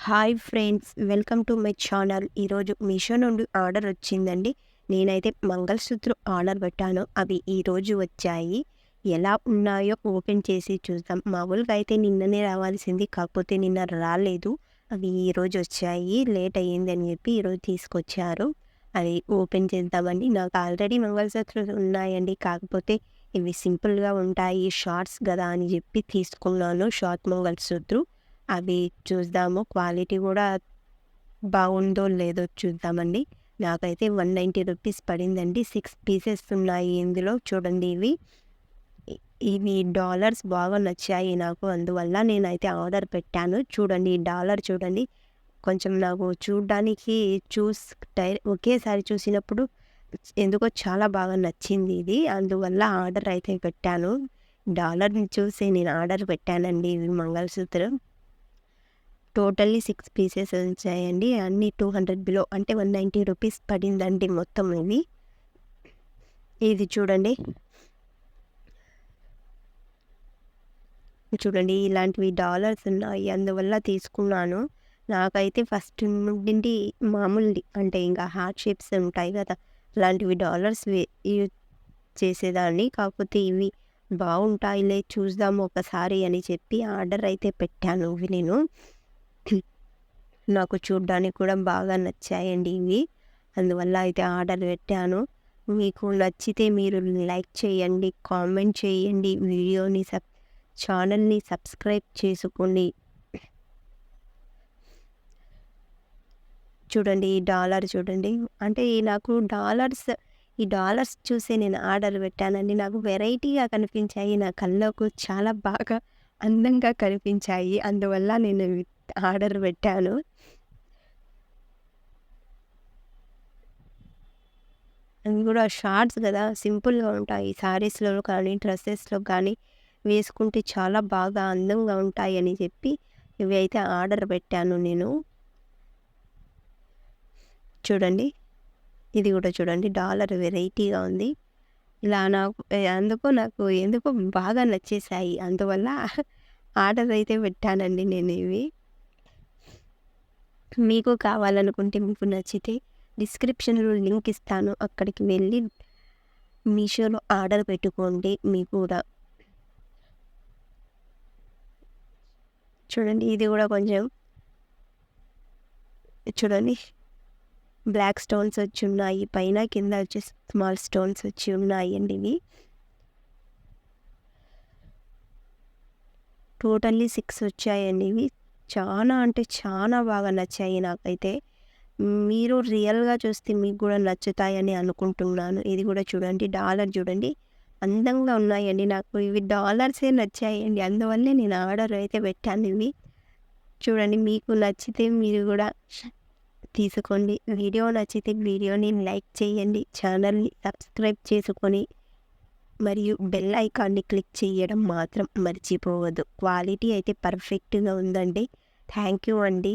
Hi friends, welcome to my channel. ఈరోజు మీషో నుండి order వచ్చిందండి. నేనైతే మంగళసూత్రం ఆర్డర్ పెట్టాను. అవి ఈరోజు వచ్చాయి. ఎలా ఉన్నాయో ఓపెన్ చేసి చూద్దాం. మామూలుగా అయితే నిన్ననే రావాల్సింది, కాకపోతే నిన్న రాలేదు. అవి ఈరోజు వచ్చాయి. లేట్ అయ్యింది అని చెప్పి ఈరోజు తీసుకొచ్చారు. అవి ఓపెన్ చేద్దామండి. నాకు ఆల్రెడీ మంగళసూత్రాలు ఉన్నాయండి, కాకపోతే ఇవి సింపుల్గా ఉంటాయి, షార్ట్స్ కదా అని చెప్పి తీసుకున్నాను. షార్ట్ మంగళసూత్రం అవి చూద్దాము. క్వాలిటీ కూడా బాగుందో లేదో చూద్దామండి. నాకైతే 190 రూపీస్ పడిందండి. 6 పీసెస్ ఉన్నాయి ఇందులో. చూడండి, ఇవి డాలర్స్ బాగా నచ్చాయి నాకు, అందువల్ల నేనైతే ఆర్డర్ పెట్టాను. చూడండి, ఈ డాలర్ చూడండి, కొంచెం నాకు చూడ్డానికి ఒకేసారి చూసినప్పుడు ఎందుకో చాలా బాగా నచ్చింది ఇది. అందువల్ల ఆర్డర్ అయితే పెట్టాను. డాలర్ని చూసి నేను ఆర్డర్ పెట్టానండి. ఇవి మంగళసూత్రం టోటల్లీ 6 పీసెస్ వచ్చాయండి. అన్నీ 200 బిలో, అంటే 190 రూపీస్ పడిందండి మొత్తం ఇది. ఇది చూడండి, ఇలాంటివి డాలర్స్ ఉన్నాయి, అందువల్ల తీసుకున్నాను. నాకైతే ఫస్ట్ నుండి మామూలుది, అంటే ఇంకా హార్ట్ షేప్స్ ఉంటాయి కదా, అలాంటివి డాలర్స్ యూజ్ చేసేదాన్ని. కాకపోతే ఇవి బాగుంటాయిలే, చూద్దాము ఒకసారి అని చెప్పి ఆర్డర్ అయితే పెట్టాను. ఇవి నేను నాకు చూడ్డానికి కూడా బాగా నచ్చాయండి ఇవి, అందువల్ల అయితే ఆర్డర్ పెట్టాను. మీకు నచ్చితే మీరు లైక్ చేయండి, కామెంట్ చేయండి, ఛానల్ని సబ్స్క్రైబ్ చేసుకోండి. చూడండి, ఈ డాలర్ చూడండి, అంటే నాకు ఈ డాలర్స్ చూసే నేను ఆర్డర్ పెట్టానండి. నాకు వెరైటీగా కనిపించాయి, నా కళ్ళకు చాలా బాగా అందంగా కనిపించాయి, అందువల్ల నేను ఆర్డర్ పెట్టాను. అవి కూడా షార్ట్స్ కదా, సింపుల్గా ఉంటాయి. శారీస్లో కానీ డ్రెస్సెస్లో కానీ వేసుకుంటే చాలా బాగా అందంగా ఉంటాయి అని చెప్పి ఇవి అయితే ఆర్డర్ పెట్టాను నేను. చూడండి, ఇది కూడా చూడండి, డాలర్ వెరైటీగా ఉంది. ఇలా నాకు ఎందుకో బాగా నచ్చేసాయి, అందువల్ల ఆర్డర్ అయితే పెట్టానండి నేను ఇవి. మీకు కావాలనుకుంటే, మీకు నచ్చితే డిస్క్రిప్షన్లో లింక్ ఇస్తాను, అక్కడికి వెళ్ళి మీషోలో ఆర్డర్ పెట్టుకోండి. మీకు కూడా చూడండి, ఇది కూడా కొంచెం చూడండి, బ్లాక్ స్టోన్స్ వచ్చి ఉన్నాయి పైన, కింద వచ్చేసి స్మాల్ స్టోన్స్ వచ్చి ఉన్నాయి అండి. ఇవి టోటల్లీ 6 వచ్చాయండి. ఇవి చాలా అంటే చాలా బాగా నచ్చాయి నాకైతే. మీరు రియల్గా చూస్తే మీకు కూడా నచ్చుతాయని అనుకుంటున్నాను. ఇది కూడా చూడండి, డాలర్ చూడండి, అందంగా ఉన్నాయండి. నాకు ఇవి డాలర్సే నచ్చాయండి, అందువల్లే నేను ఆర్డర్ అయితే పెట్టాను ఇవి. చూడండి, మీకు నచ్చితే మీరు కూడా తీసుకోండి. వీడియో నచ్చితే వీడియోని లైక్ చేయండి, ఛానల్ని సబ్స్క్రైబ్ చేసుకొని మరియు బెల్ ఐకాన్ని క్లిక్ చేయడం మాత్రం మర్చిపోవద్దు. క్వాలిటీ అయితే పర్ఫెక్ట్గా ఉందండి. థ్యాంక్ యూ అండి.